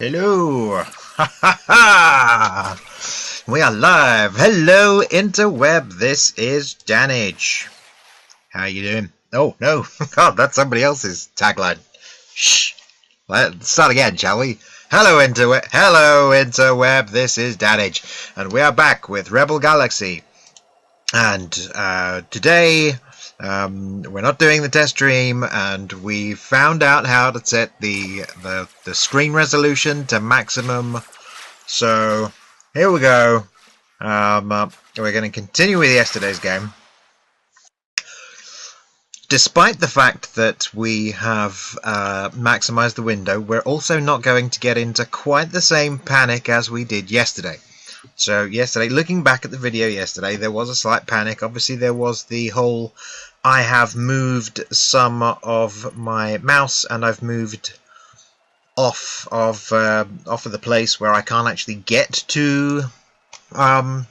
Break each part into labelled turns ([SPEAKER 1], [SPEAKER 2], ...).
[SPEAKER 1] Hello! Ha ha ha! We are live! Hello, interweb! This is Dannage. How you doing? Oh, no! God, that's somebody else's tagline. Shh! Let's start again, shall we? Hello, interweb! Hello, interweb! This is Dannage, and we are back with Rebel Galaxy. And today, we're not doing the test stream, and we found out how to set the screen resolution to maximum. So here we go. We're going to continue with yesterday's game. Despite the fact that we have maximized the window, we're also not going to get into quite the same panic as we did yesterday. So yesterday, looking back at the video yesterday, there was a slight panic. Obviously, there was the whole, I have moved some of my mouse and I've moved off of the place where I can't actually get to, off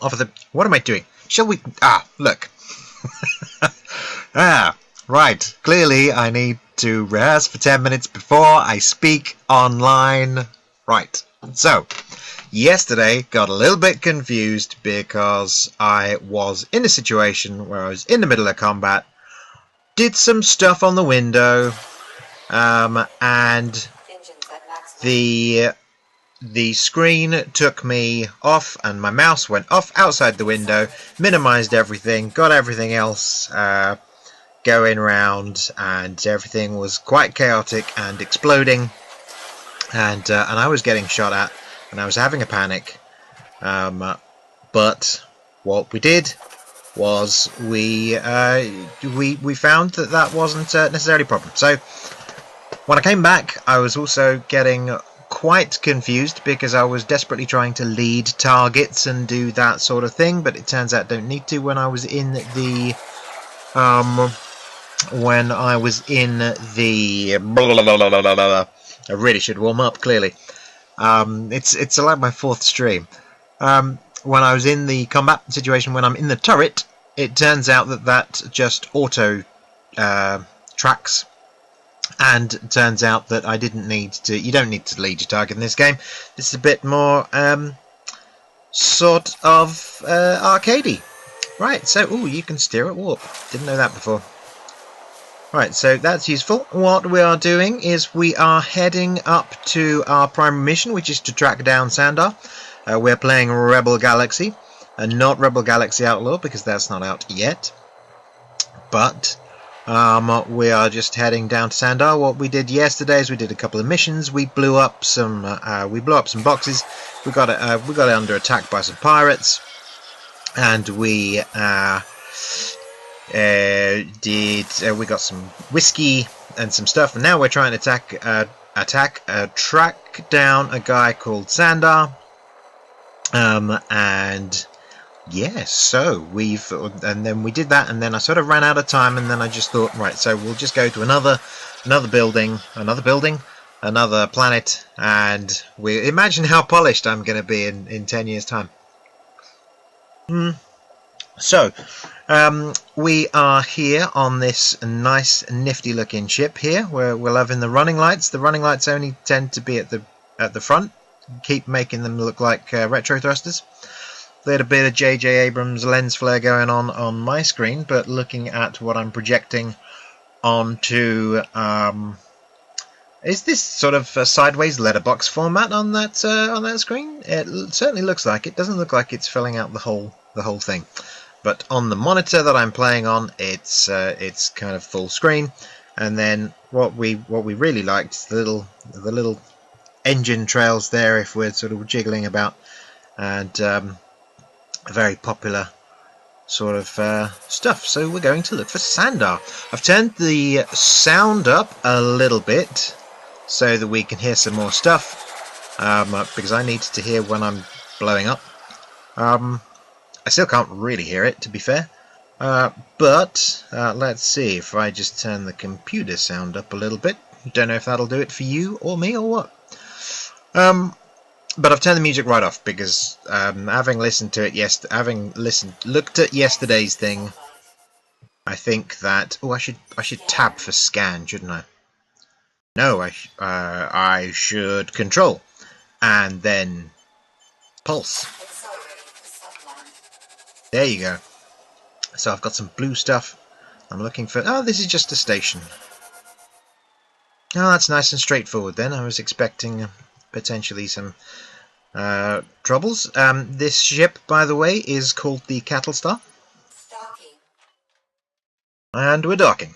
[SPEAKER 1] of the, what am I doing? Shall we, look. Right, clearly I need to rehearse for 10 minutes before I speak online. Right, so yesterday got a little bit confused because I was in a situation where I was in the middle of combat, did some stuff on the window, and the screen took me off and my mouse went off outside the window, minimized everything, got everything else going round, and everything was quite chaotic and exploding, and I was getting shot at. And I was having a panic, but what we did was we found that wasn't necessarily a problem. So when I came back, I was also getting quite confused because I was desperately trying to lead targets and do that sort of thing, but it turns out I don't need to. When I was in the I really should warm up, clearly. It's like my fourth stream. When I was in the combat situation, when I'm in the turret, it turns out that just auto tracks, and it turns out that I didn't need to. You don't need to lead your target in this game. This is a bit more sort of arcadey. Right, so you can steer at warp. Didn't know that before. Right, so that's useful. What we are doing is we are heading up to our primary mission, which is to track down Sandar. We're playing Rebel Galaxy, and not Rebel Galaxy Outlaw, because that's not out yet. But we are just heading down to Sandar. What we did yesterday is we did a couple of missions. We blew up some boxes. We got it under attack by some pirates, and we we got some whiskey and some stuff, and now we're trying to track down a guy called Sandar, and yeah, so and then we did that, and then I sort of ran out of time, and then I just thought, right, so we'll just go to another planet, and we imagine how polished I'm going to be in 10 years time. So we are here on this nice nifty looking ship here, where we're loving the running lights. The running lights only tend to be at the front, keep making them look like retro thrusters. There's a bit of J.J. Abrams lens flare going on my screen, but looking at what I'm projecting onto, is this sort of a sideways letterbox format on that screen? It certainly looks like it. Doesn't look like it's filling out the whole thing. But on the monitor that I'm playing on, it's kind of full screen. And then what we really liked is the little engine trails there, if we're sort of jiggling about, and a very popular sort of stuff. So we're going to look for Sandar. I've turned the sound up a little bit so that we can hear some more stuff, because I need to hear when I'm blowing up. I still can't really hear it, to be fair, but let's see if I just turn the computer sound up a little bit. Don't know if that'll do it for you or me or what. But I've turned the music right off because having listened to it looked at yesterday's thing, I think that I should tab for scan, shouldn't I? No, I should control. And then pulse. There you go. So I've got some blue stuff. I'm looking for... Oh, this is just a station. Oh, that's nice and straightforward then. I was expecting potentially some troubles. This ship, by the way, is called the Cattle Star. And we're docking.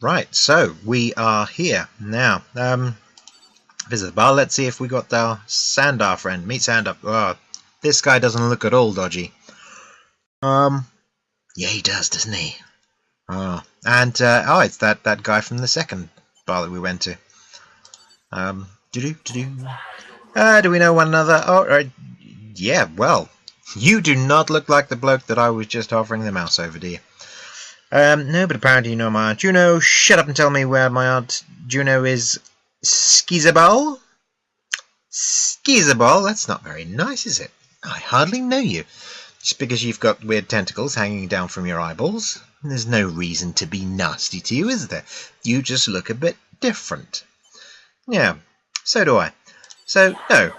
[SPEAKER 1] Right, so we are here now. Visit the bar. Let's see if we got our Sandar friend. Meet Sandar. Oh, this guy doesn't look at all dodgy. Yeah, he does, doesn't he? Oh, and it's that guy from the second bar that we went to. Do we know one another? Oh, yeah. Well, you do not look like the bloke that I was just offering the mouse over, do you? No, but apparently you know my Aunt Juno. Shut up and tell me where my Aunt Juno is. Skizabal? Skizabal? That's not very nice, is it? I hardly know you. Just because you've got weird tentacles hanging down from your eyeballs. There's no reason to be nasty to you, is there? You just look a bit different. Yeah, so do I. So, no.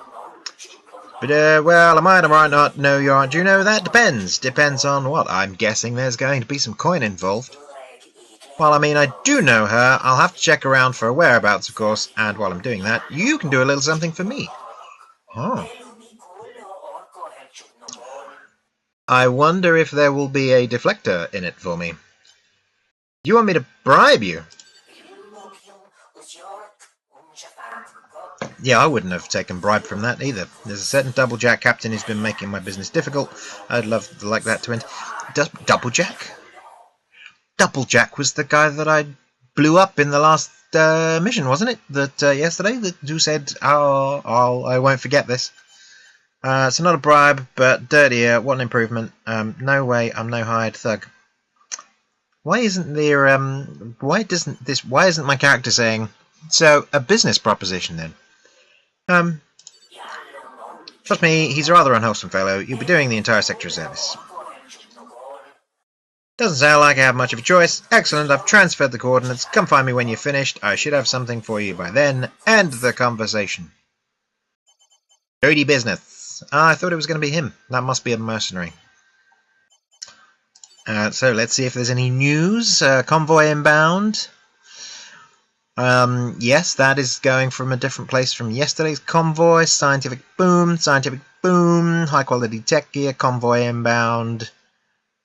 [SPEAKER 1] But, well, I might or might not know your Aunt Juno. That depends. Depends on what. I'm guessing there's going to be some coin involved. Well, I mean, I do know her. I'll have to check around for her whereabouts, of course. And while I'm doing that, you can do a little something for me. Oh. I wonder if there will be a deflector in it for me. You want me to bribe you? Yeah, I wouldn't have taken bribe from that either. There's a certain Doublejack captain who's been making my business difficult. I'd like that to end. Doublejack? Doublejack was the guy that I blew up in the last mission, wasn't it? That yesterday, who said, "Oh, I won't forget this." So not a bribe, but dirtier. What an improvement! No way, I'm no hired thug. Why isn't there? Why isn't my character saying? So a business proposition then. Trust me, he's a rather unwholesome fellow. You'll be doing the entire sector of service. Doesn't sound like I have much of a choice. Excellent, I've transferred the coordinates. Come find me when you're finished. I should have something for you by then. End the conversation. Dirty business. I thought it was going to be him. That must be a mercenary. So let's see if there's any news. Convoy inbound. Yes, that is going from a different place from yesterday's convoy. Scientific boom, high quality tech gear, convoy inbound.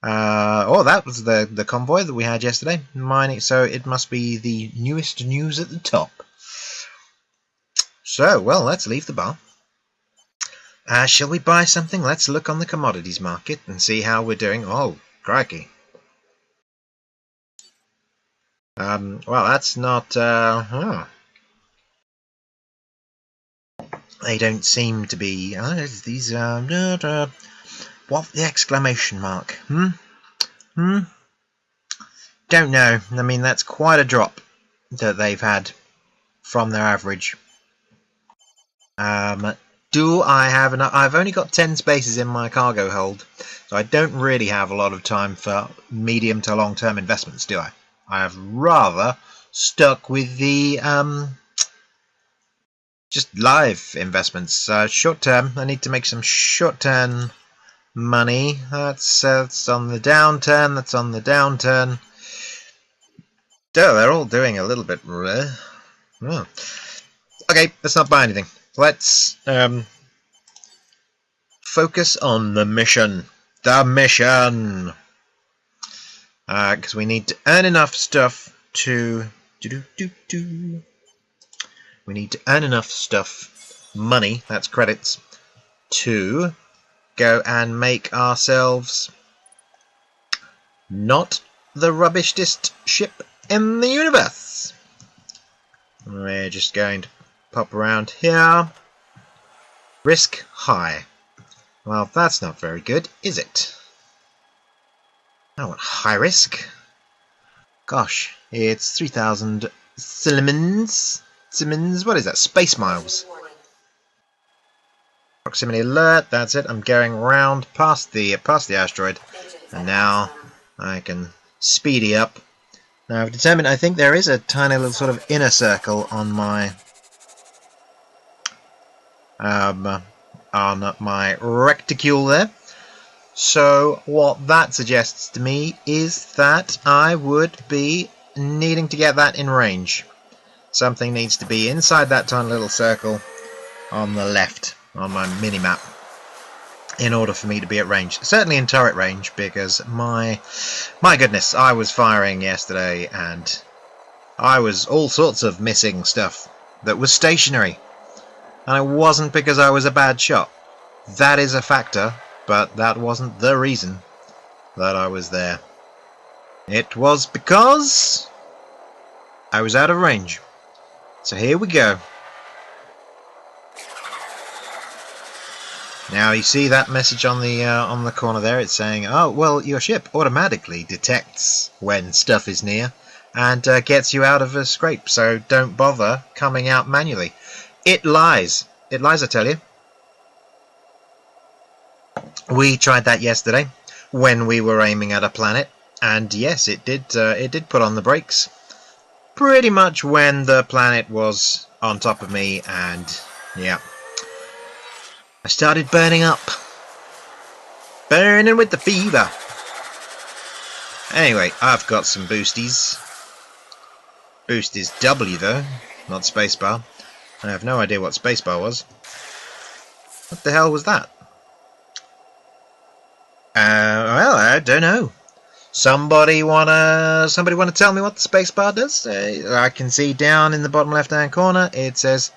[SPEAKER 1] That was the convoy that we had yesterday. Mining, so it must be the newest news at the top. So, well, let's leave the bar. Shall we buy something? Let's look on the commodities market and see how we're doing. Oh, crikey. Well, that's not, They don't seem to be, these, what the exclamation mark? Don't know. I mean, that's quite a drop that they've had from their average. Do I have enough? I've only got 10 spaces in my cargo hold, so I don't really have a lot of time for medium to long-term investments, do I? I have rather stuck with the just live investments. Short-term, I need to make some short-term money. That's on the downturn. That's on the downturn. They're all doing a little bit. Oh. Okay, let's not buy anything. Let's focus on the mission. The mission. Because we need to earn enough stuff to we need to earn enough stuff, money, that's credits, to go and make ourselves not the rubbishest ship in the universe. We're just going to pop around here. Risk high. Well, that's not very good, is it? I want high risk. Gosh, it's 3,000 Simmons. What is that? Space miles. Proximity alert. That's it. I'm going round past the asteroid, and now I can speedy up. Now I've determined. I think there is a tiny little sort of inner circle on my reticule there. So what that suggests to me is that I would be needing to get that in range. Something needs to be inside that tiny little circle on the left on my mini-map in order for me to be at range. Certainly in turret range, because my goodness, I was firing yesterday and I was all sorts of missing stuff that was stationary. And it wasn't because I was a bad shot. That is a factor, but that wasn't the reason that I was there. It was because I was out of range. So here we go. Now you see that message on the corner there. It's saying, "Oh, well, your ship automatically detects when stuff is near and gets you out of a scrape. So don't bother coming out manually." It lies. It lies, I tell you. We tried that yesterday when we were aiming at a planet, and yes, it did put on the brakes. Pretty much when the planet was on top of me, and yeah, I started burning up. Burning with the fever. Anyway, I've got some boosties. Boost is W though, not spacebar. I have no idea what spacebar was. What the hell was that? Well, I don't know. Somebody wanna tell me what the spacebar does? I can see down in the bottom left-hand corner it says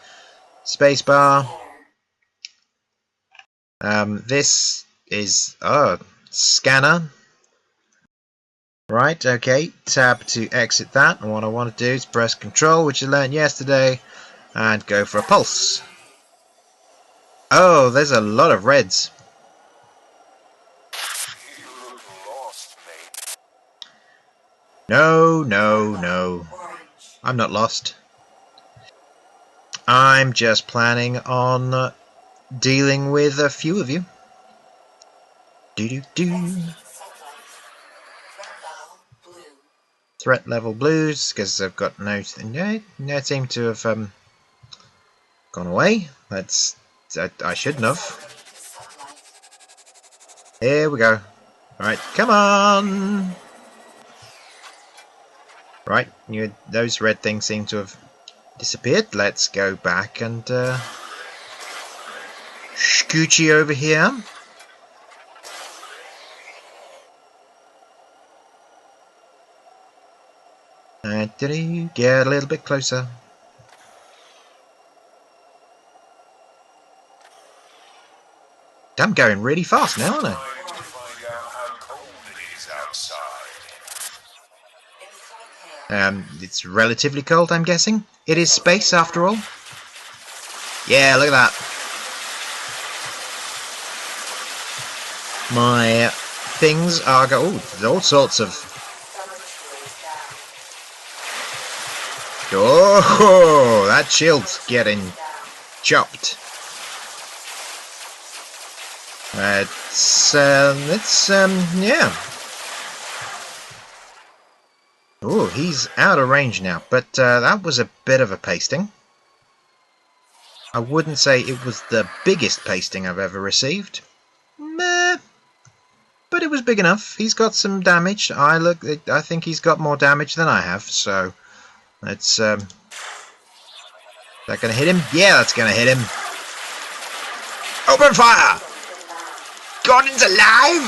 [SPEAKER 1] spacebar. This is scanner. Right, okay. Tab to exit that. And what I want to do is press Control, which I learned yesterday, and go for a pulse. Oh, there's a lot of reds. No, no, no. I'm not lost. I'm just planning on dealing with a few of you. Do-do-do. Threat level blues, because I've got no seem to have gone away. I shouldn't have. Here we go. Right, come on. Right, those red things seem to have disappeared. Let's go back and scoochie over here. Get a little bit closer. I'm going really fast now, aren't I? It's relatively cold, I'm guessing. It is space, after all. Yeah, look at that. My things are all sorts of. Oh, that shield's getting chopped. Yeah. Oh, he's out of range now, but that was a bit of a pasting. I wouldn't say it was the biggest pasting I've ever received. Meh. But it was big enough. He's got some damage. I think he's got more damage than I have, so let's is that gonna hit him? Yeah, that's gonna hit him. Open fire! Gordon's alive!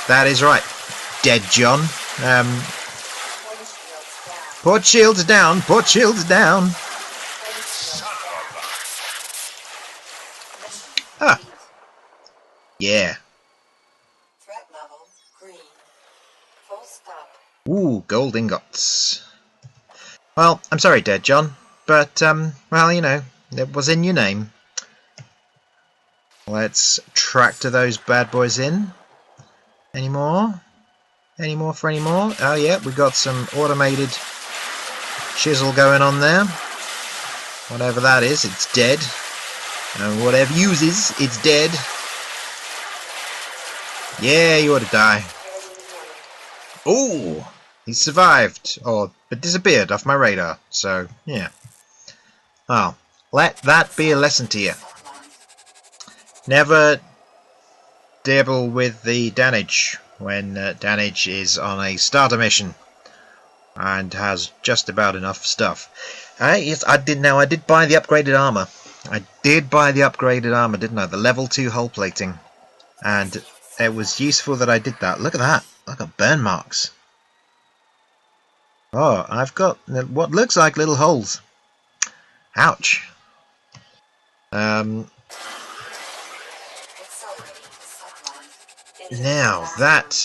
[SPEAKER 1] That is right. Dead John. Port shields down, port shields down. Ah. Yeah.
[SPEAKER 2] Threat level green. Full stop.
[SPEAKER 1] Ooh, gold ingots. Well, I'm sorry, Dead John, but well, it was in your name. Let's tractor those bad boys in. Any more? Any more for any more? Oh yeah, we got some automated chisel going on there. Whatever that is, it's dead. And whatever uses, it's dead. Yeah, you ought to die. Oh, he survived, but disappeared off my radar. So, yeah. Oh, let that be a lesson to you. Never dabble with the Dannage when Dannage is on a starter mission and has just about enough stuff. Yes, I did. Now, I did buy the upgraded armor. I did buy the upgraded armor, didn't I? The level 2 hull plating. And it was useful that I did that. Look at that. I've got burn marks. Oh, I've got what looks like little holes. Ouch. Now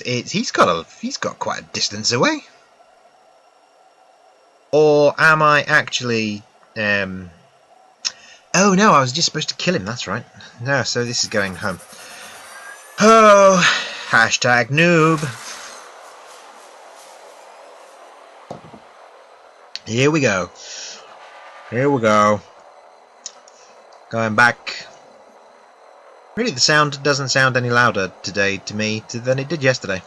[SPEAKER 1] he's got quite a distance away. Or am I actually oh no, I was just supposed to kill him, that's right. No, so this is going home. Oh, hashtag noob. Here we go. Here we go. Going back. Really, the sound doesn't sound any louder today to me than it did yesterday.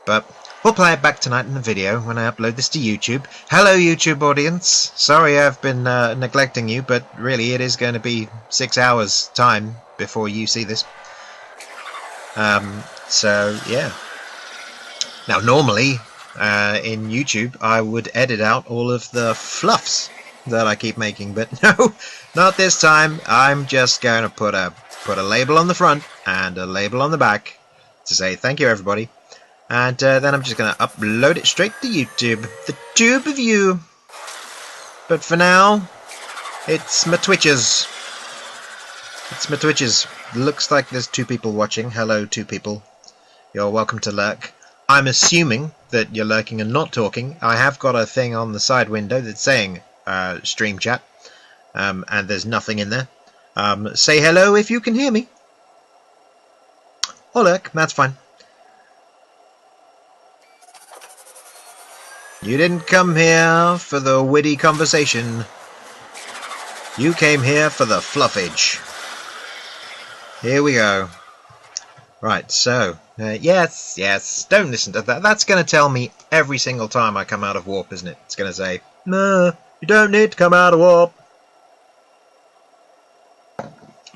[SPEAKER 1] But we'll play it back tonight in the video when I upload this to YouTube. Hello, YouTube audience. Sorry I've been neglecting you, but really it is going to be 6 hours time before you see this. So, yeah. Now, normally, in YouTube, I would edit out all of the fluffs that I keep making, but no, not this time. I'm just going to put a label on the front and a label on the back to say thank you, everybody. And then I'm just going to upload it straight to YouTube. The tube of you. But for now, it's my Twitches. It's my Twitches. Looks like there's 2 people watching. Hello, 2 people. You're welcome to lurk. I'm assuming that you're lurking and not talking. I have got a thing on the side window that's saying stream chat. And there's nothing in there. Say hello if you can hear me. Or lurk, that's fine. You didn't come here for the witty conversation. You came here for the fluffage. Here we go. Right, so, yes, don't listen to that. That's going to tell me every single time I come out of warp, isn't it? It's going to say, no, you don't need to come out of warp.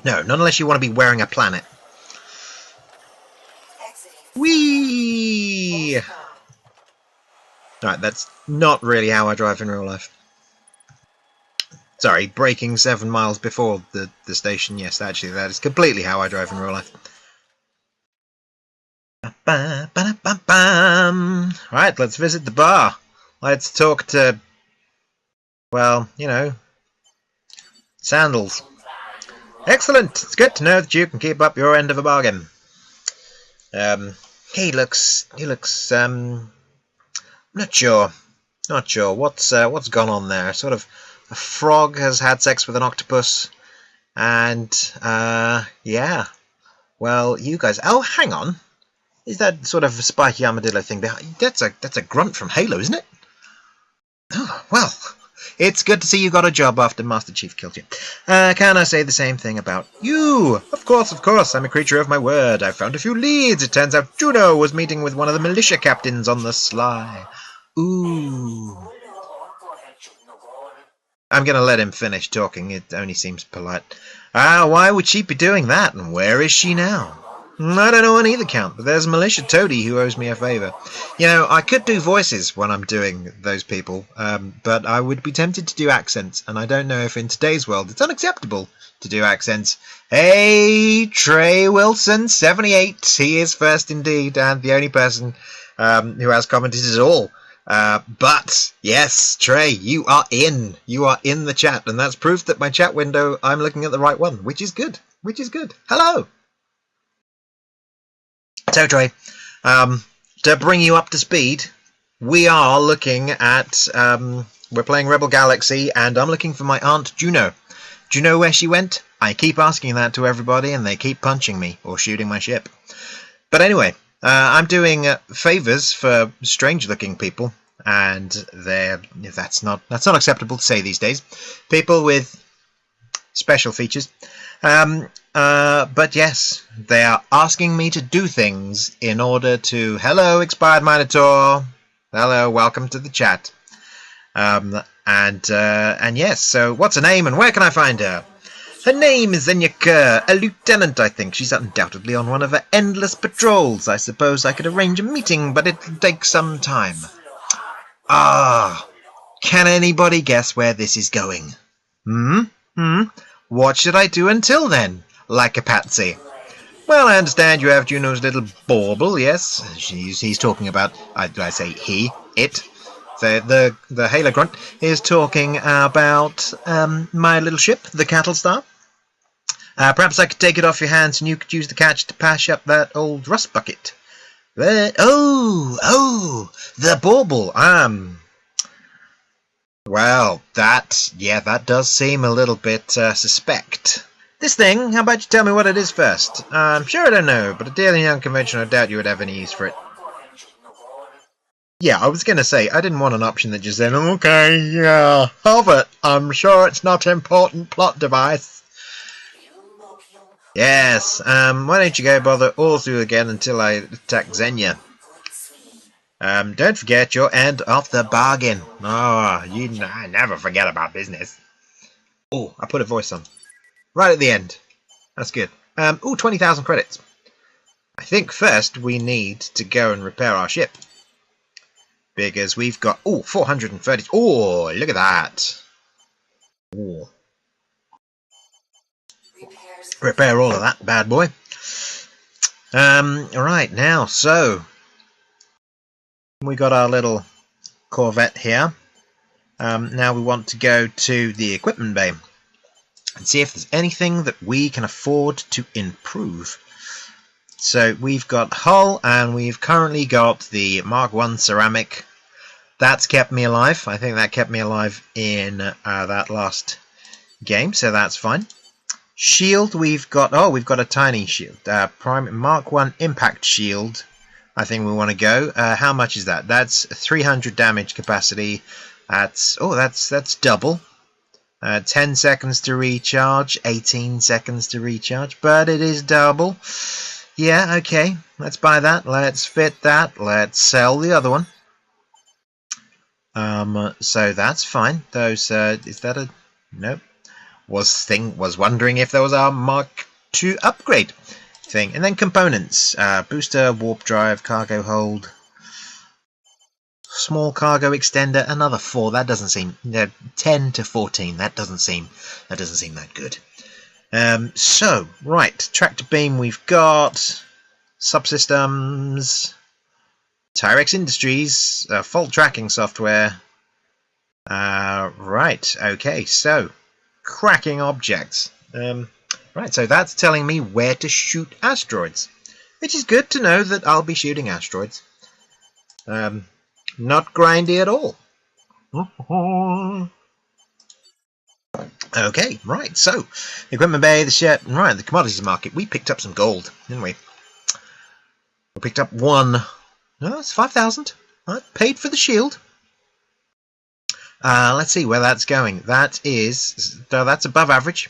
[SPEAKER 1] No, not unless you want to be wearing a planet. Whee! Right, that's not really how I drive in real life. Sorry, braking 7 miles before the station. Yes, actually, that is completely how I drive in real life. Right, let's visit the bar. Let's talk to, well, you know, Sandals. Excellent! It's good to know that you can keep up your end of a bargain. He looks, not sure what's gone on there. Sort of a frog has had sex with an octopus, and yeah. Well, you guys. Oh, hang on. Is that sort of a spiky armadillo thing behind? That's a grunt from Halo, isn't it? Oh, well, it's good to see you got a job after Master Chief killed you. Can I say the same thing about you? Of course. I'm a creature of my word. I found a few leads. It turns out Juno was meeting with one of the militia captains on the sly. Ooh. I'm going to let him finish talking. It only seems polite. Why would she be doing that? And where is she now? I don't know on either count, but there's Militia Toady who owes me a favour. You know, I could do voices when I'm doing those people, but I would be tempted to do accents, and I don't know if in today's world it's unacceptable to do accents. Hey, Trey Wilson, 78. He is first indeed, and the only person who has commented at all. But yes, Trey, you are in the chat, and that's proof that my chat window, I'm looking at the right one, which is good. Hello. So Trey, to bring you up to speed, we are looking at we're playing Rebel Galaxy, and I'm looking for my Aunt Juno. Do you know where she went? I keep asking that to everybody, and they keep punching me or shooting my ship. But anyway, I'm doing favors for strange-looking people, and that's not acceptable to say these days. People with special features. But yes, they are asking me to do things in order to... Hello, Expired Minotaur. Hello, welcome to the chat. And yes, so what's her name and where can I find her? Her name is Zenya Kerr, a lieutenant, I think. She's undoubtedly on one of her endless patrols. I suppose I could arrange a meeting, but it'll take some time. Ah, can anybody guess where this is going? What should I do until then? Like a patsy. Well, I understand you have Juno's little bauble, yes. He's talking about, I say he, it. The Halo Grunt is talking about my little ship, the Cattle Star. Perhaps I could take it off your hands and you could use the catch to pash up that old rust bucket. Oh, the bauble. Well, that does seem a little bit suspect. This thing, how about you tell me what it is first? I'm sure I don't know, but a dealing unconventional, I doubt you would have any use for it. Yeah, I was going to say, I didn't want an option that just said, okay, yeah, have it. I'm sure it's not important plot device. Yes, why don't you go bother all through again until I attack Zenya. Don't forget your end of the bargain. Oh, I never forget about business. Oh, I put a voice on. Right at the end. That's good. 20,000 credits. I think first we need to go and repair our ship. Because we've got... 430... Oh, look at that. Ooh. Repair all of that bad boy. Right, now, so... we got our little Corvette here. Now we want to go to the equipment bay and see if there's anything that we can afford to improve. So we've got hull and we've currently got the Mark 1 ceramic. That's kept me alive. I think that kept me alive in that last game, so that's fine. Shield, we've got a tiny shield. Mark 1 impact shield. I think we want to go. How much is that? That's 300 damage capacity. That's double. 10 seconds to recharge, 18 seconds to recharge, but it is double. Yeah, okay. Let's buy that. Let's fit that. Let's sell the other one. So that's fine. Those is that a nope? Was wondering if there was our Mark II upgrade thing, and then components: booster, warp drive, cargo hold, small cargo extender, another 4. That doesn't seem 10 to 14. That doesn't seem that good. So right, tractor beam we've got, subsystems, Tyrex Industries, fault tracking software. Right, okay, so cracking objects. Right, so that's telling me where to shoot asteroids, which is good to know that I'll be shooting asteroids. Not grindy at all. Okay, right, so equipment bay, the ship, right, the commodities market. We picked up some gold, didn't we? We picked up one. No, it's 5,000. Right, paid for the shield. Let's see where that's going. That is, that's above average.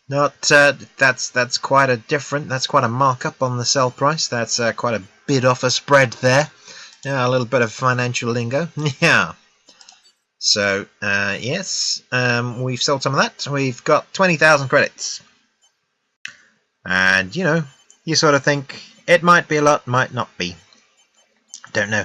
[SPEAKER 1] Not that's quite a different. That's quite a markup on the sell price. That's quite a bid offer spread there. Yeah, a little bit of financial lingo. Yeah. So yes, we've sold some of that. We've got 20,000 credits, and you sort of think it might be a lot, might not be. Don't know.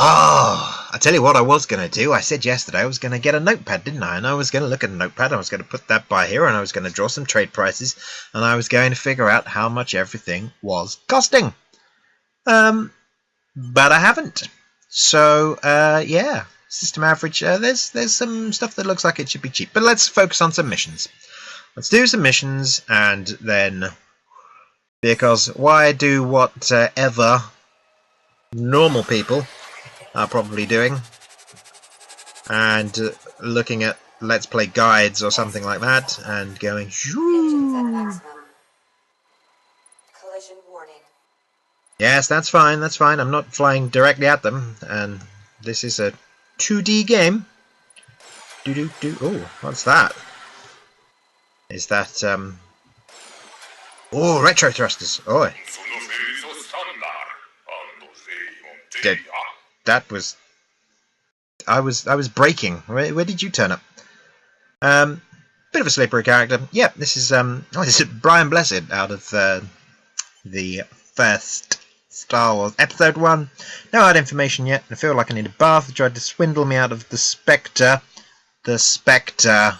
[SPEAKER 1] I tell you what I was going to do. I said yesterday I was going to get a notepad, didn't I? And I was going to look at a notepad. I was going to put that by here, and I was going to draw some trade prices, and I was going to figure out how much everything was costing. But I haven't. So yeah, system average. There's some stuff that looks like it should be cheap. But let's focus on some missions. Let's do some missions, and then, because why do whatever normal people are probably doing, and looking at Let's Play guides or something like that, and going
[SPEAKER 2] Collision warning.
[SPEAKER 1] Yes, that's fine, that's fine. I'm not flying directly at them, and this is a 2D game. Oh, what's that? Is that oh, retro thrusters. Oh, that was I was braking. Where did you turn up? Bit of a slippery character. Yep, this is this is Brian Blessed out of the first Star Wars Episode 1. No hard information yet. I feel like I need a bath. They tried to swindle me out of the Spectre. The Spectre.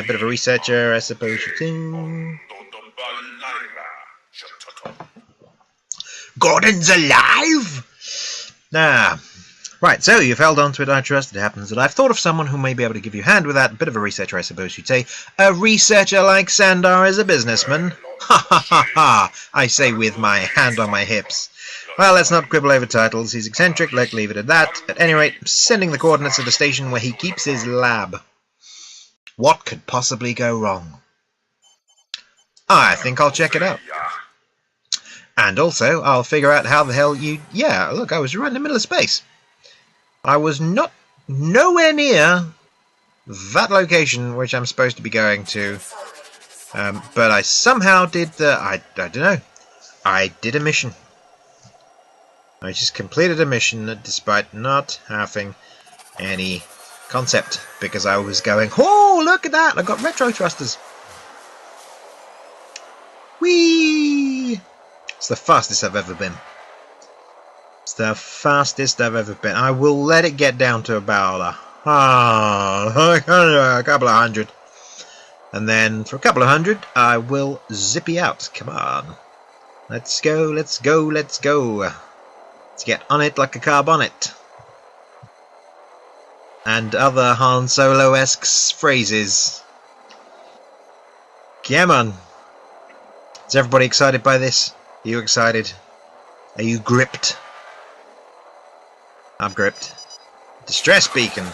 [SPEAKER 1] Bit of a researcher, I suppose you think. Gordon's alive! Right, so you've held on to it, I trust. It happens that I've thought of someone who may be able to give you a hand with that. A bit of a researcher, I suppose you'd say. A researcher like Sandar is a businessman. Ha ha ha ha! I say with my hand on my hips. Well, let's not quibble over titles. He's eccentric, let's leave it at that. At any rate, sending the coordinates of the station where he keeps his lab. What could possibly go wrong? I think I'll check it out. And also, I'll figure out how the hell you... Yeah, look, I was right in the middle of space. I was nowhere near that location which I'm supposed to be going to. But I somehow did the... I don't know. I did a mission. I just completed a mission despite not having any concept. Because I was going, oh, look at that! I got retro thrusters. Whee! It's the fastest I've ever been. It's the fastest I've ever been. I will let it get down to about a couple of hundred. And then for a couple of hundred, I will zippy out. Come on. Let's go, let's go, let's go. Let's get on it like a car bonnet. And other Han Solo-esque phrases. Come on. Is everybody excited by this? Are you excited? Are you gripped? I'm gripped. Distress beacon.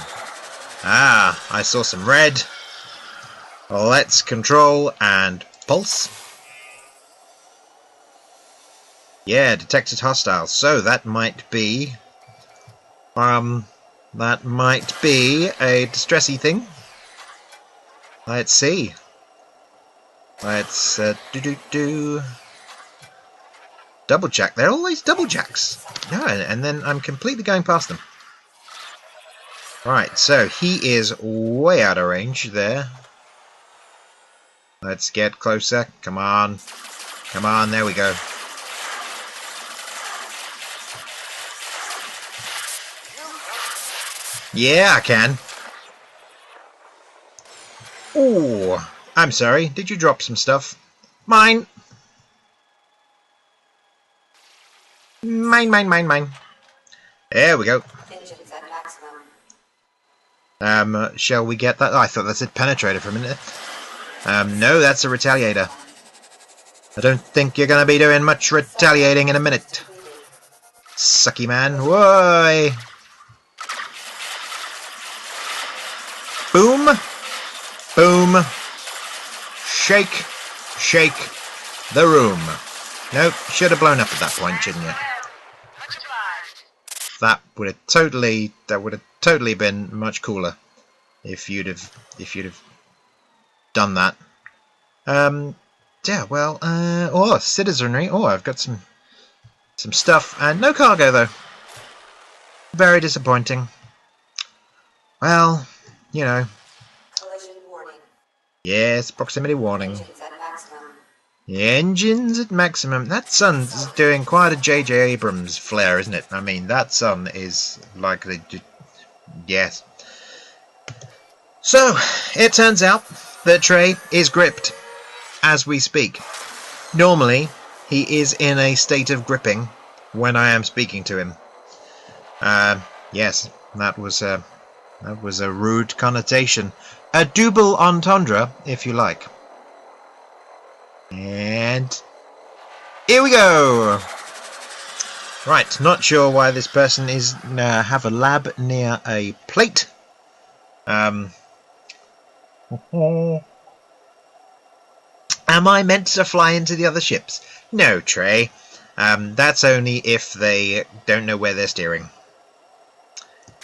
[SPEAKER 1] Ah, I saw some red. Let's control and pulse. Yeah, detected hostiles. So that might be a distressy thing. Let's see. Let's double jack. They're always double jacks. No, and then I'm completely going past them. Right, so he is way out of range there. Let's get closer. Come on. Come on, there we go. Yeah, I can. Ooh, I'm sorry. Did you drop some stuff? Mine. Mine. There we go. Shall we get that? Oh, I thought that said penetrator for a minute. No, that's a retaliator. I don't think you're going to be doing much retaliating in a minute. Sucky man. Whoa! Boom. Boom. Shake. Shake the room. Nope, should have blown up at that point, shouldn't you? That would have totally been much cooler if you'd have done that. Yeah, well, oh, citizenry. Oh, I've got some stuff and no cargo though. Very disappointing. Well, you know.
[SPEAKER 2] Collision warning.
[SPEAKER 1] Yes, proximity warning.
[SPEAKER 2] Engines at maximum.
[SPEAKER 1] The engine's at maximum. That sun's doing quite a J.J. Abrams flair, isn't it? I mean, that sun is likely to... Yes. So, it turns out that Trey is gripped as we speak. Normally, he is in a state of gripping when I am speaking to him. Yes, that was a rude connotation. A double entendre, if you like. And here we go. Right, not sure why this person is have a lab near a plate. Am I meant to fly into the other ships? No, Trey. That's only if they don't know where they're steering.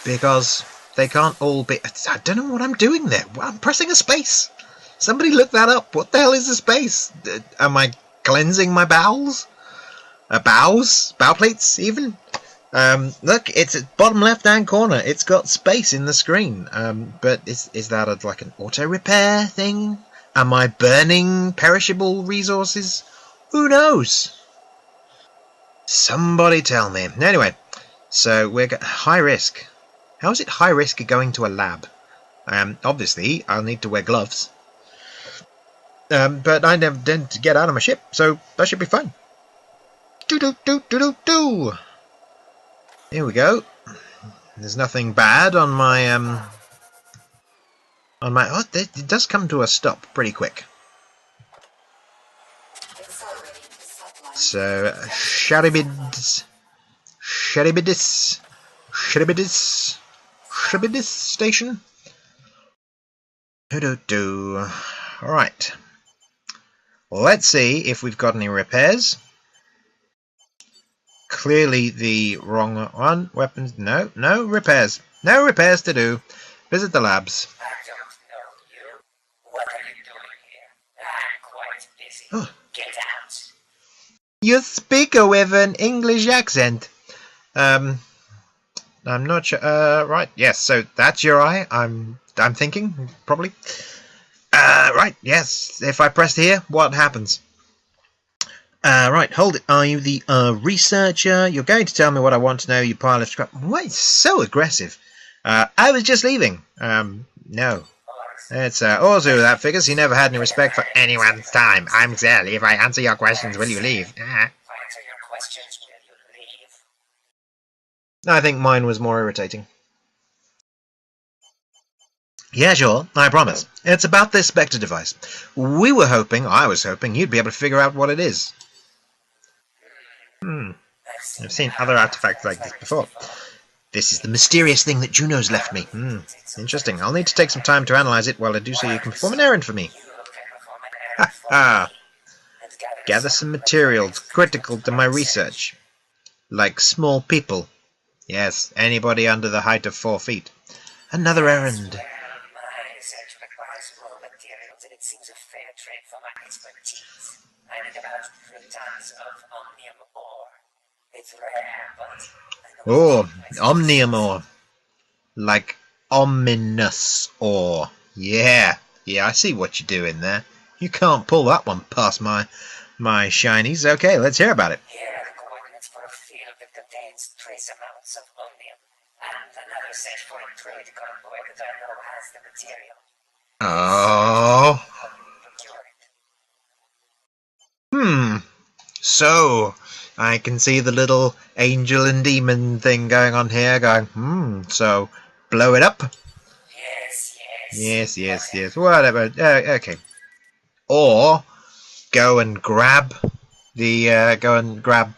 [SPEAKER 1] Because They can't all be... I don't know what I'm doing there. I'm pressing a space. Somebody look that up. What the hell is a space? Am I cleansing my bowels? Bowels? Bowel plates, even? Look, it's at bottom left-hand corner. It's got space in the screen. But is that like an auto-repair thing? Am I burning perishable resources? Who knows? Somebody tell me. Anyway, so we're high risk. How is it high risk going to a lab? Obviously, I'll need to wear gloves. But I never tend to get out of my ship, so that should be fine. Do. Here we go. There's nothing bad on my Oh, it does come to a stop pretty quick. So, Sharibidis station. Alright. Let's see if we've got any repairs. Clearly the wrong one. Weapons, no repairs. No repairs to do. Visit the labs.
[SPEAKER 3] I don't know you. What are you doing here? I'm quite busy.
[SPEAKER 1] Oh.
[SPEAKER 3] Get out.
[SPEAKER 1] You speak with an English accent. I'm not sure. Right. Yes. So that's your eye. I'm thinking probably. Right. Yes. If I press here, what happens? Right. Hold it. Are you the researcher? You're going to tell me what I want to know. You pile of scrap. Why so aggressive? I was just leaving. No. It's also that figures he never had any respect for anyone's time. I'm Zell. If I answer your questions, will you leave?
[SPEAKER 3] If I answer your questions, will you leave?
[SPEAKER 1] I think mine was more irritating. Yeah, sure, I promise. It's about this Spectre device. I was hoping you'd be able to figure out what it is. I've seen other artifacts like this before. This is the mysterious thing that Juno's left me. Interesting. I'll need to take some time to analyze it while I do so you can perform an errand for me. Ha ha! Gather some materials critical to my research. Like small people. Yes, anybody under the height of 4 feet. Another errand.
[SPEAKER 3] My research requires raw materials, and it seems a fair trade for my expertise. I need about 3 tons of omnium ore. It's rare, but...
[SPEAKER 1] Oh, omnium ore. Like ominous ore. Yeah, I see what you're doing there. You can't pull that one past my shinies. Okay, let's hear about it.
[SPEAKER 3] Here are the coordinates for a field that contains trace amounts of omnium, and another search for a trade convoy that I know has the material.
[SPEAKER 1] Oh. So, I can see the little angel and demon thing going on here, going, so, blow it up? Yes. Whatever. Okay. Or, go and grab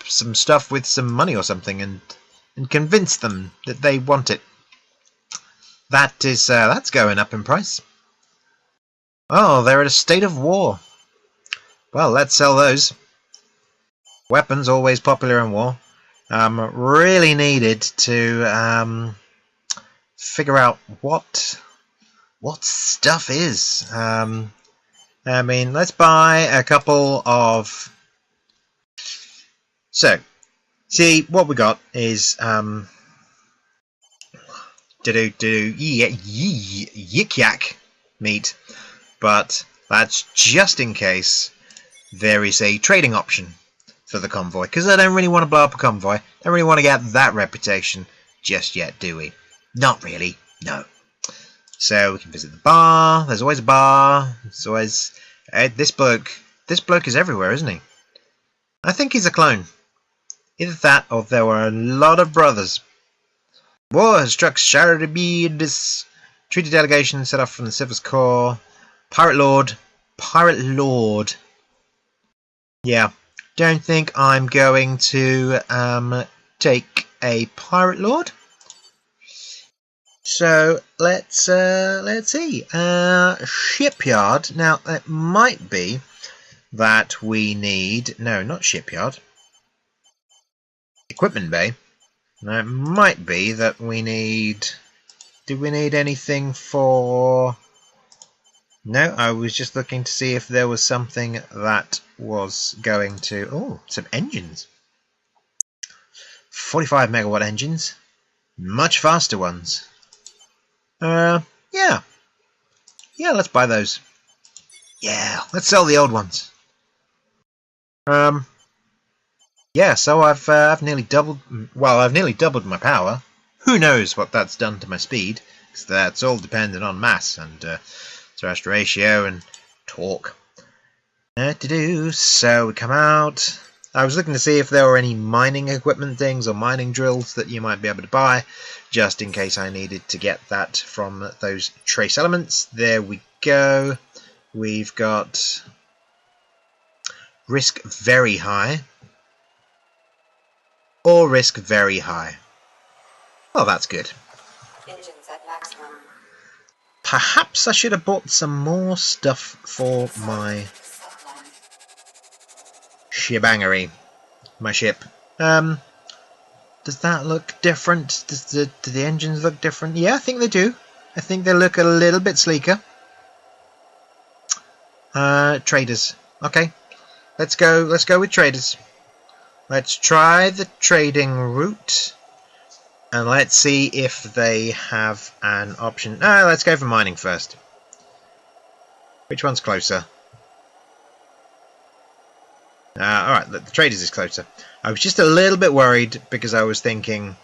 [SPEAKER 1] some stuff with some money or something and convince them that they want it. That's going up in price. Oh, they're at a state of war. Well, let's sell those. Weapons, always popular in war. Really needed to figure out what stuff is. I mean, let's buy a couple of... So, see, what we got is... yik yak meat. But that's just in case there is a trading option for the convoy, because I don't really want to blow up a convoy. Don't really want to get that reputation just yet, do we? Not really, no. So we can visit the bar. There's always a bar. There's always this bloke is everywhere, isn't he? I think he's a clone. Either that, or there were a lot of brothers. War has struck Sharibidis. Treaty delegation set off from the Civil's Corps. Pirate Lord. Yeah. Don't think I'm going to take a Pirate Lord. So let's see. Shipyard. Now it might be that we need not shipyard. Equipment bay. Now it might be that we need Do we need anything for... No, I was just looking to see if there was something that was going to... Oh, some engines. 45 megawatt engines. Much faster ones. Yeah. Yeah, let's buy those. Yeah, let's sell the old ones. Yeah, so I've nearly doubled... Well, I've nearly doubled my power. Who knows what that's done to my speed, because that's all dependent on mass and thrust ratio and torque. So we come out. I was looking to see if there were any mining equipment things or mining drills that you might be able to buy, just in case I needed to get that from those trace elements. There we go. We've got risk very high or risk very high. Well, that's good.
[SPEAKER 2] Engines at maximum.
[SPEAKER 1] Perhaps I should have bought some more stuff for my shebangery. My ship. Does that look different? Do the engines look different? Yeah, I think they do. I think they look a little bit sleeker. Traders. Okay. Let's go with traders. Let's try the trading route. And let's see if they have an option. Let's go for mining first. Which one's closer? Alright, the traders is closer. I was just a little bit worried because I was thinking,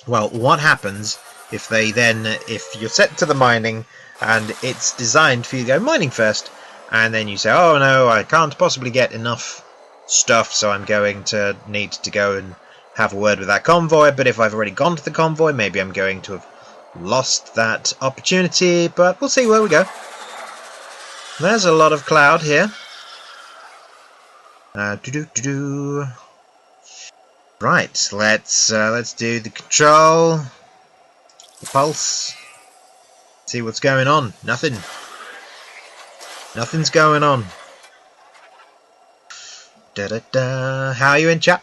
[SPEAKER 1] well, what happens if if you're set to the mining and it's designed for you to go mining first, and then you say, oh no, I can't possibly get enough stuff, so I'm going to need to go and have a word with that convoy, but if I've already gone to the convoy, maybe I'm going to have lost that opportunity, but we'll see where we go. There's a lot of cloud here. Right, let's do the control, the pulse, see what's going on. Nothing's going on. How are you in, chat?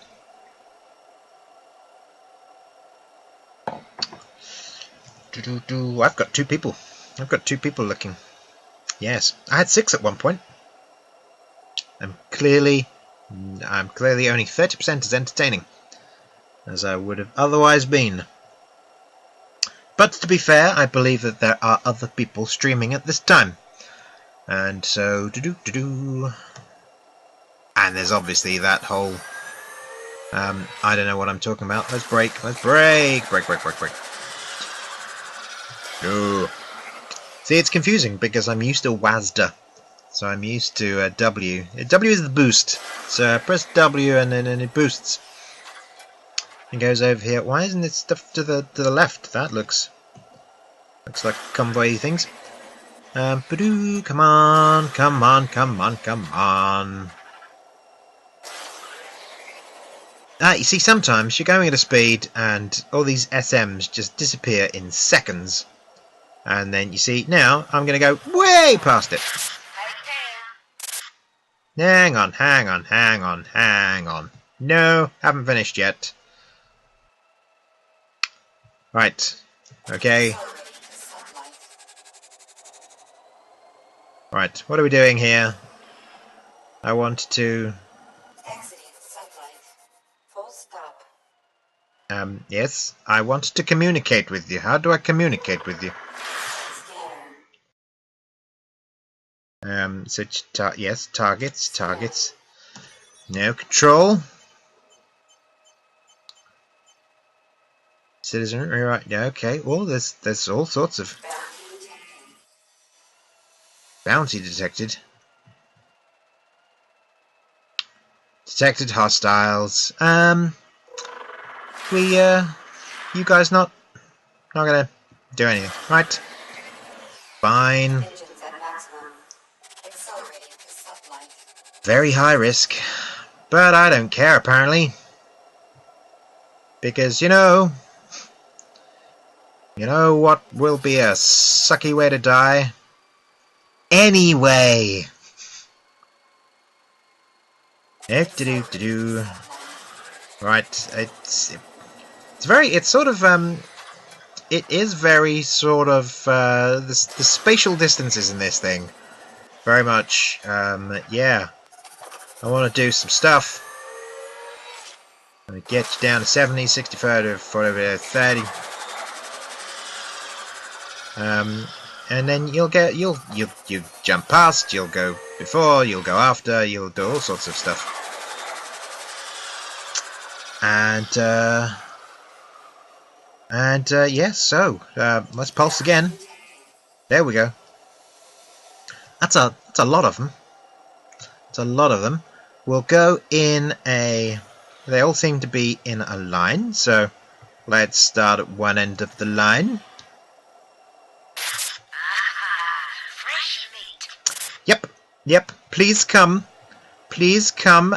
[SPEAKER 1] I've got two people. I've got two people looking. Yes, I had 6 at one point. I'm clearly only 30% as entertaining as I would have otherwise been. But to be fair, I believe that there are other people streaming at this time, and so and there's obviously that whole I don't know what I'm talking about. Let's break. Break. No. See, it's confusing because I'm used to WASD. So I'm used to W. W is the boost. So press W and then it boosts. It goes over here. Why isn't it stuff to the left? That looks like convoy things. Come on. You see, sometimes you're going at a speed and all these SMs just disappear in seconds. And then you see, now I'm going to go way past it. Hang on. No, haven't finished yet. Right. Okay. Right, what are we doing here? I want to...
[SPEAKER 2] Exiting sunlight. Full stop.
[SPEAKER 1] Yes, I want to communicate with you. How do I communicate with you? Yes, targets. No control. Citizenry, right? Yeah, okay. Well, there's all sorts of bounty detected. Detected hostiles. You guys not gonna do anything, right? Fine.
[SPEAKER 2] Engines at maximum. Accelerating to sublight.
[SPEAKER 1] Very high risk, but I don't care apparently, because you know what will be a sucky way to die anyway. Right, it's sort of it is very sort of the spatial distances in this thing. Very much, yeah. I want to do some stuff. I'm gonna get you down to 70, 65 to 40, 30. And then you'll jump past, you'll go before, you'll go after, you'll do all sorts of stuff. And yes, so let's pulse again. There we go. That's a lot of them. It's a lot of them. We'll go in a. They all seem to be in a line, so let's start at one end of the line.
[SPEAKER 3] Fresh meat.
[SPEAKER 1] Yep. Please come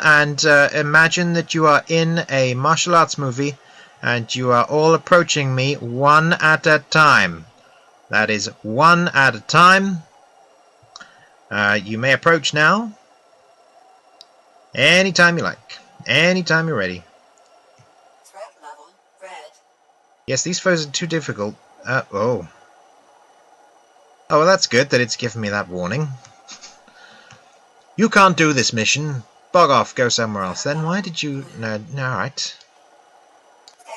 [SPEAKER 1] and imagine that you are in a martial arts movie, and you are all approaching me one at a time. That is one at a time. You may approach now. Anytime you like. Anytime you're ready.
[SPEAKER 2] Threat level red.
[SPEAKER 1] Yes, these foes are too difficult. Oh, well, that's good that it's given me that warning. You can't do this mission. Bog off, go somewhere else. Then why did you... No, alright.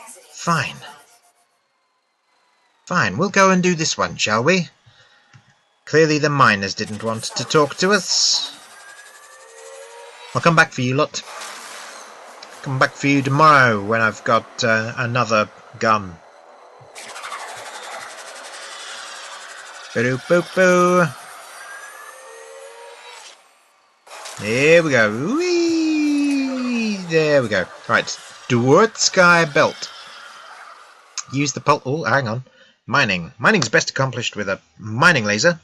[SPEAKER 2] Exiting.
[SPEAKER 1] Fine. Fine, we'll go and do this one, shall we? Clearly the miners didn't want to talk to us. I'll come back for you lot. Come back for you tomorrow when I've got another gun. Boo-boo-boo-boo. Here we go. Whee! There we go. Right. Dwart Sky Belt. Use the pulse. Oh, hang on. Mining. Mining's best accomplished with a mining laser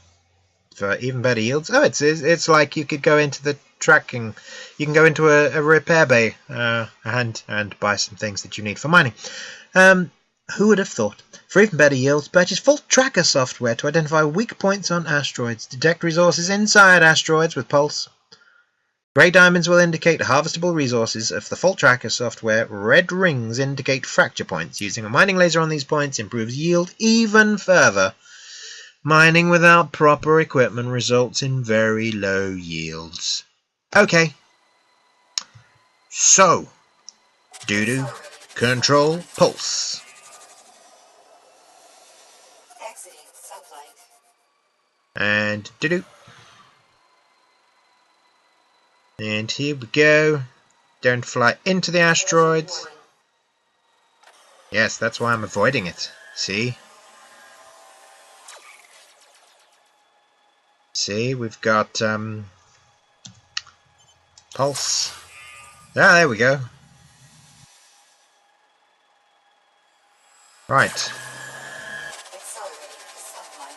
[SPEAKER 1] for even better yields. Oh, it's like you could go into the tracking. You can go into a repair bay and buy some things that you need for mining. Who would have thought? For even better yields, purchase full tracker software to identify weak points on asteroids. Detect resources inside asteroids with pulse. Grey diamonds will indicate harvestable resources of the fault tracker software. Red rings indicate fracture points. Using a mining laser on these points improves yield even further. Mining without proper equipment results in very low yields. Okay. So, doo-doo, control, pulse.
[SPEAKER 2] Exiting sublight.
[SPEAKER 1] And doo-doo. And here we go. Don't fly into the asteroids. Yes, that's why I'm avoiding it. See? See, we've got pulse. Ah, there we go. Right.
[SPEAKER 2] Accelerating to sublight.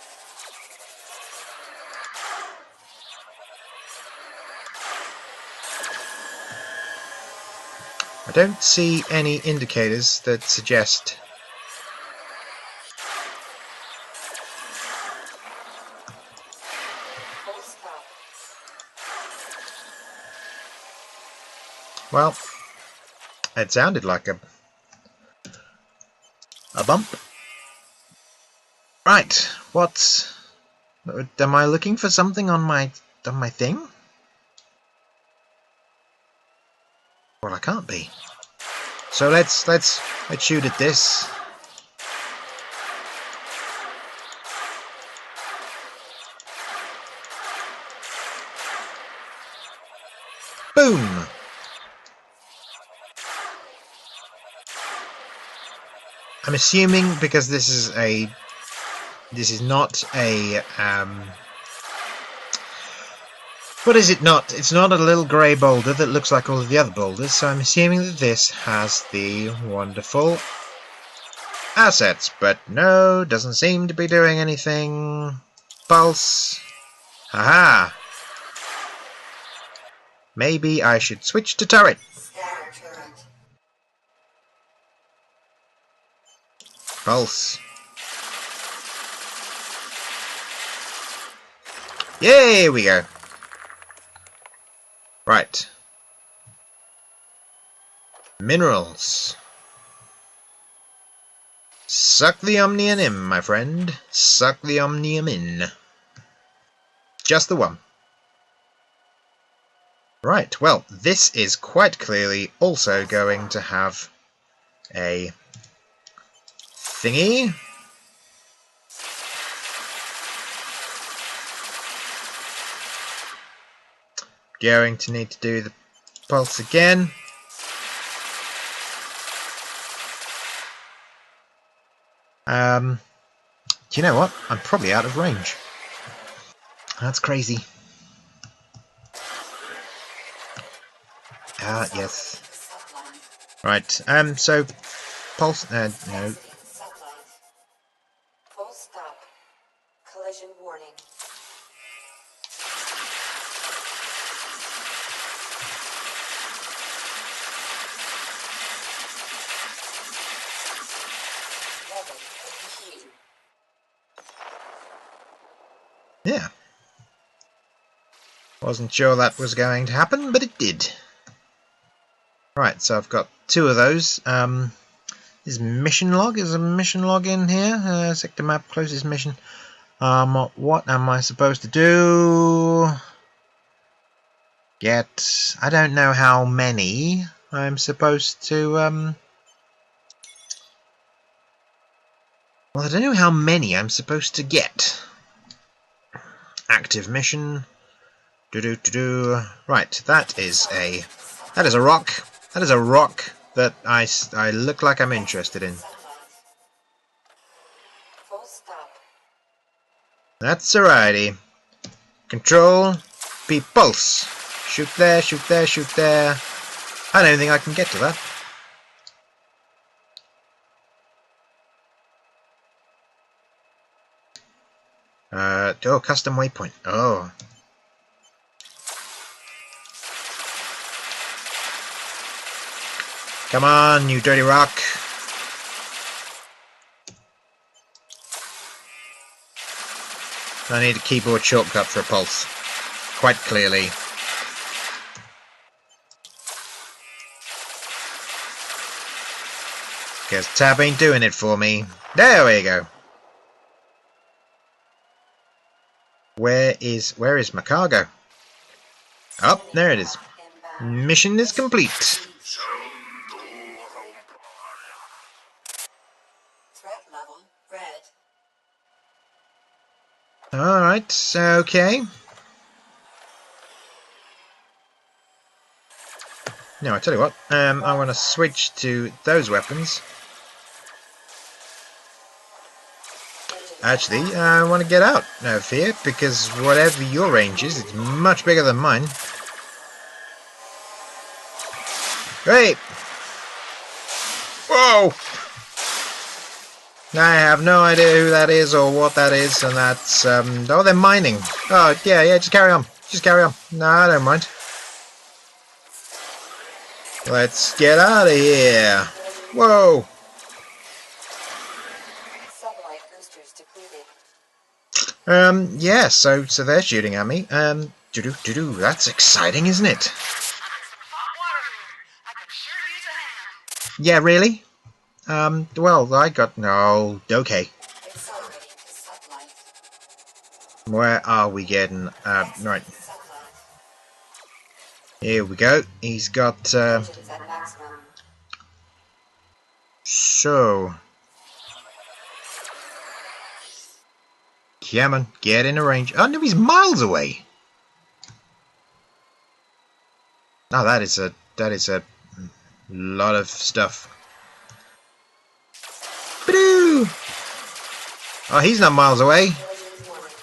[SPEAKER 1] I don't see any indicators that suggest...
[SPEAKER 2] Pulse power.
[SPEAKER 1] Well, it sounded like a bump. Right, what's... Am I looking for something on my thing? Well, I can't be. So let's shoot at this. Boom! I'm assuming because this is not a what is it not? It's not a little grey boulder that looks like all of the other boulders, so I'm assuming that this has the wonderful assets, but no, doesn't seem to be doing anything. Pulse. Haha. Maybe I should switch to turret.
[SPEAKER 2] Scatter turret.
[SPEAKER 1] Pulse. Yay, we go. Right. Minerals. Suck the Omnium in, my friend. Suck the Omnium in. Just the one. Right, well, this is quite clearly also going to have a thingy. Going to need to do the pulse again. Do you know what? I'm probably out of range. That's crazy. Ah, yes. Right, so pulse, no.
[SPEAKER 2] Exiting sublight. Full stop. Collision warning. Level Q.
[SPEAKER 1] Yeah. Wasn't sure that was going to happen, but it did. Right, so I've got two of those. Is mission log? Is a mission log in here? Sector map, closest mission. What am I supposed to do? Get... I don't know how many I'm supposed to... Well, I don't know how many I'm supposed to get. Active mission. Right, that is a rock. That is a rock that I look like I'm interested in.
[SPEAKER 2] Full stop.
[SPEAKER 1] That's alrighty. Control, P pulse. Shoot there, shoot there, shoot there. I don't think I can get to that. Oh, custom waypoint. Oh. Come on, you dirty rock. I need a keyboard shortcut for a pulse. Quite clearly. Because tab ain't doing it for me. There we go. Where is my cargo? Oh, there it is. Mission is complete.
[SPEAKER 2] Threat level red.
[SPEAKER 1] Alright, okay. Now, I tell you what, I want to switch to those weapons. Actually, I want to get out of here, because whatever your range is, it's much bigger than mine. Great! Whoa! I have no idea who that is or what that is, and that's, oh, they're mining. Oh, yeah, just carry on. Just carry on. No, I don't mind. Let's get out of here. Whoa!
[SPEAKER 2] Sublight boosters depleted.
[SPEAKER 1] Yeah, so they're shooting at me. That's exciting, isn't it? Yeah, really? Well, I got... No, okay.
[SPEAKER 2] Accelerating to sublight.
[SPEAKER 1] Where are we getting... right. Here we go. He's got,
[SPEAKER 2] Engines at maximum.
[SPEAKER 1] So... Come on, get in a range. Oh, no, he's miles away! Oh, that is a lot of stuff. Ba-doo! Oh, he's not miles away.
[SPEAKER 2] Collision warning.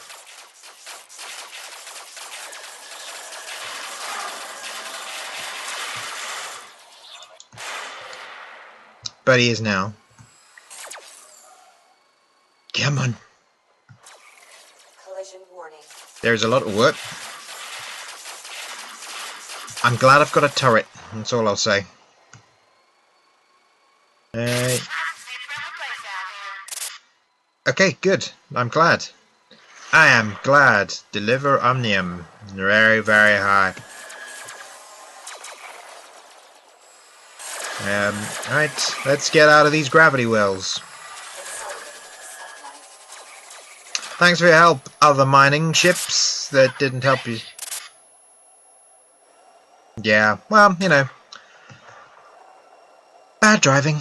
[SPEAKER 1] But he is now. Come on.
[SPEAKER 2] Collision warning.
[SPEAKER 1] There's a lot of work. I'm glad I've got a turret. That's all I'll say. Okay, good. I'm glad. I am glad. Deliver Omnium. Very, very high. Right, let's get out of these gravity wells. Thanks for your help, other mining ships that didn't help you. Yeah, well, you know. Bad driving.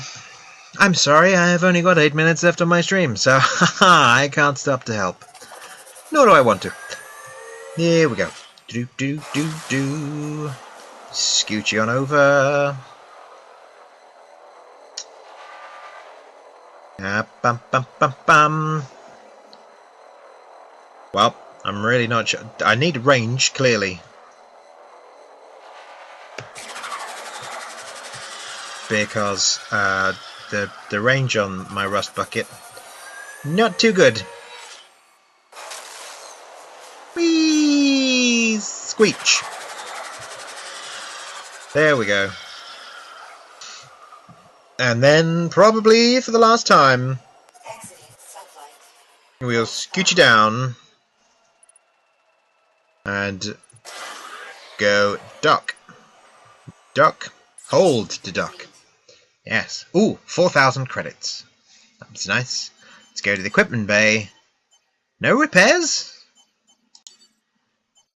[SPEAKER 1] I'm sorry, I have only got 8 minutes left on my stream, so I can't stop to help. Nor do I want to. Here we go. Do do do do. Scooch on over. Bum bum bum bum. Well, I'm really not sure. I need range, clearly. Because the range on my rust bucket, not too good. Whee! Squeech. There we go. And then, probably for the last time, we'll scoot you down and go duck. Duck. Hold to duck. Yes. Ooh, 4,000 credits. That's nice. Let's go to the equipment bay. No repairs?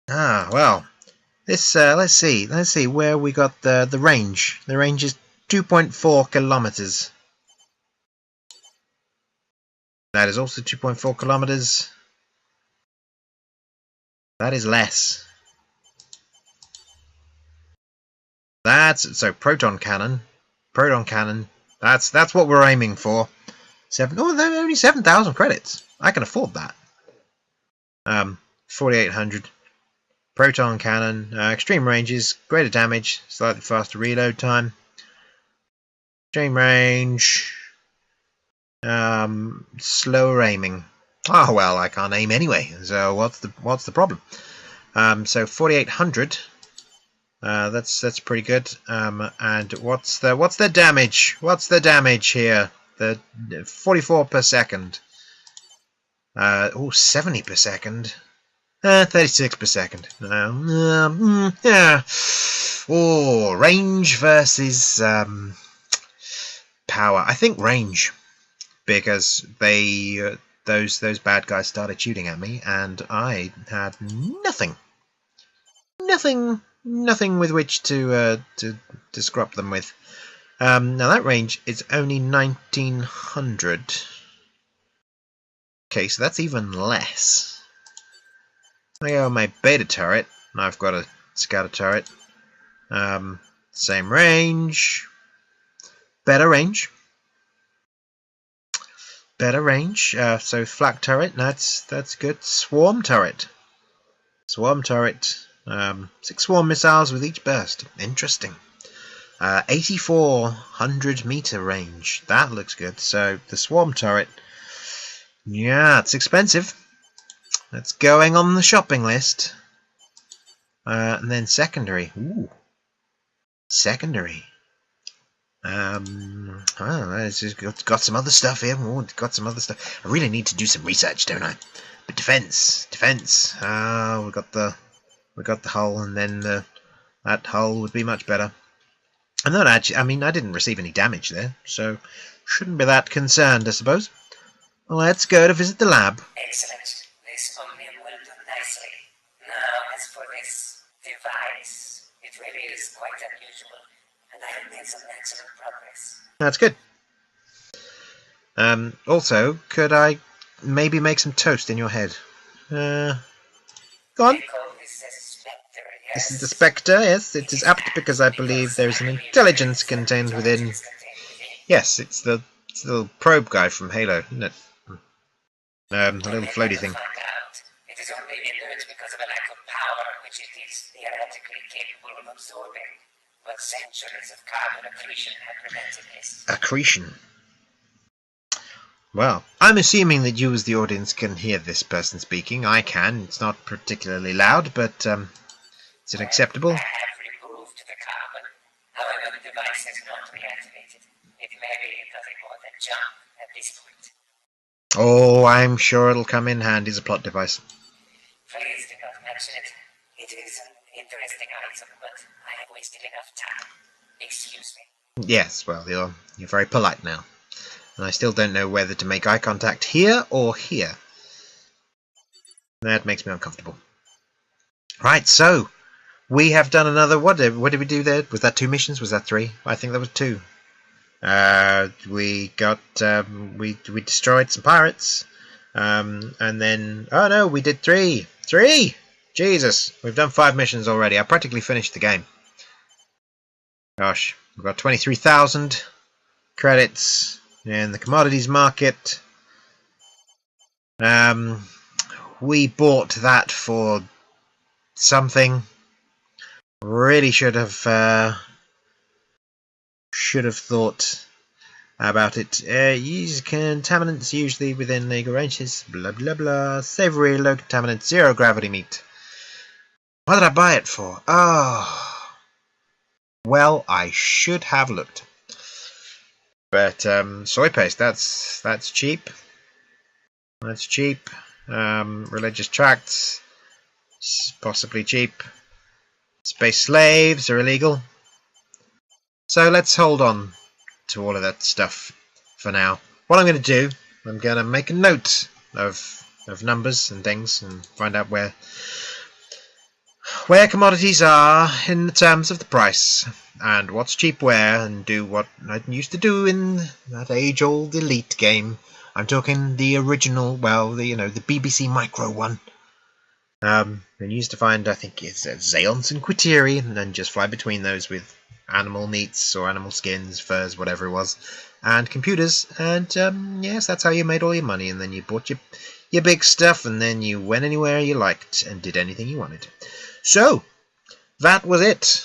[SPEAKER 1] Ah, well. This, let's see where we got the range. The range is 2.4 kilometers. That is also 2.4 kilometers. That is less. That's so proton cannon. Proton cannon. That's what we're aiming for. Oh, they're only 7,000 credits. I can afford that. 4,800. Proton cannon. Extreme ranges. Greater damage. Slightly faster reload time. Extreme range. Slower aiming. Oh well, I can't aim anyway. So what's the problem? So 4,800. That's pretty good. And what's the damage? What's the damage here? The 44 per second. 70 per second. 36 per second. Yeah. Oh, range versus power. I think range, because those bad guys started shooting at me, and I had nothing with which to scrap them with. Now that range is only 1,900. Okay, so that's even less. I go on my beta turret. I've got a scouter turret. Same range. Better range. Better range. So flak turret. That's good. Swarm turret. Swarm turret. 6 swarm missiles with each burst. Interesting. 8,400 meter range. That looks good. So the swarm turret. Yeah, it's expensive. That's going on the shopping list. And then secondary. Ooh. Secondary. It's got some other stuff here. Oh, it's got some other stuff. I really need to do some research, don't I? But defense. We got the hull, and then that hull would be much better. I'm not actually. I mean, I didn't receive any damage there, so shouldn't be that concerned, I suppose. Well, let's go to visit the lab.
[SPEAKER 3] Excellent. This omnium will do nicely. Now, as for this device, it really is quite unusual, and I have made some excellent progress.
[SPEAKER 1] That's good. Also, could I maybe make some toast in your head? Go on. This is the Spectre, yes. It is apt because I believe there is an intelligence contained within. Yes, it's the little probe guy from Halo, isn't it? The little floaty thing.
[SPEAKER 3] It is only inert because of a lack of power, which it is theoretically capable of absorbing. But centuries of carbon accretion have prevented this. Accretion?
[SPEAKER 1] Well, I'm assuming that you as the audience can hear this person speaking. I can. It's not particularly loud, but is it acceptable?
[SPEAKER 3] I have removed the carbon. However, the device has not reactivated. It may be nothing more than junk at this point.
[SPEAKER 1] Oh, I'm sure it'll come in handy as a plot device.
[SPEAKER 3] Please do not mention it. It is an interesting item, but I have wasted enough time. Excuse me.
[SPEAKER 1] Yes, well, you're very polite now. And I still don't know whether to make eye contact here or here. That makes me uncomfortable. Right, so we have done another. What did we do there? Was that 2 missions? Was that 3? I think that was 2. We got we destroyed some pirates, and then we did 3. Jesus, we've done 5 missions already. I practically finished the game. Gosh, we've got 23,000 credits in the commodities market. We bought that for something. Really should have thought about it. Use contaminants usually within legal ranges. Blah blah blah. Savory, low contaminant, 0 gravity meat. What did I buy it for? Oh, well, I should have looked. But soy paste. That's cheap. That's cheap. Religious tracts, possibly cheap. Space slaves are illegal. So let's hold on to all of that stuff for now. What I'm going to do, I'm going to make a note of numbers and things and find out where commodities are in terms of the price and what's cheap where, and do what I used to do in that age-old Elite game. I'm talking the original, well, the BBC Micro one. And used to find, I think it's Zeons and Quiteri, and then just fly between those with animal meats or animal skins, furs, whatever it was, and computers. And yes, that's how you made all your money. And then you bought your big stuff, and then you went anywhere you liked and did anything you wanted. So that was it.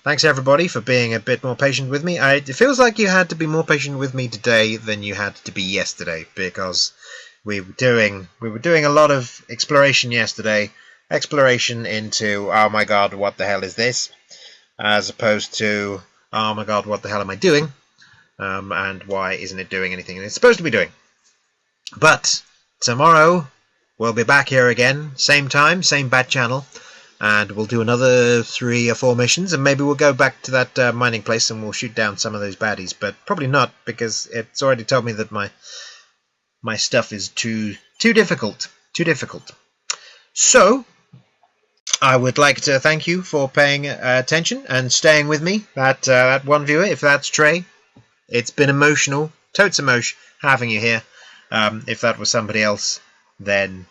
[SPEAKER 1] Thanks everybody for being a bit more patient with me. It feels like you had to be more patient with me today than you had to be yesterday, because we were doing a lot of exploration yesterday. Exploration into, oh my god, what the hell is this? As opposed to, oh my god, what the hell am I doing? And why isn't it doing anything it's supposed to be doing? But tomorrow we'll be back here again, same time, same bad channel, and we'll do another 3 or 4 missions, and maybe we'll go back to that mining place and we'll shoot down some of those baddies, but probably not, because it's already told me that my stuff is too difficult. So I would like to thank you for paying attention and staying with me. That one viewer, if that's Trey, it's been emotional, totes emotion having you here. If that was somebody else, then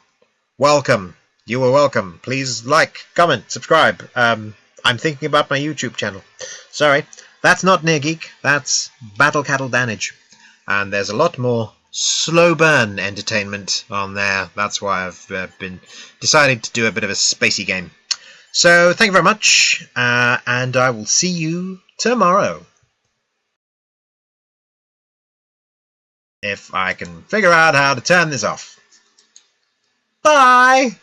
[SPEAKER 1] welcome. You were welcome. Please like, comment, subscribe. I'm thinking about my YouTube channel. Sorry, that's not Near Geek. That's Battle Cattle Dannage, and there's a lot more slow burn entertainment on there. That's why I've been decided to do a bit of a spacey game. So thank you very much, and I will see you tomorrow. If I can figure out how to turn this off. Bye!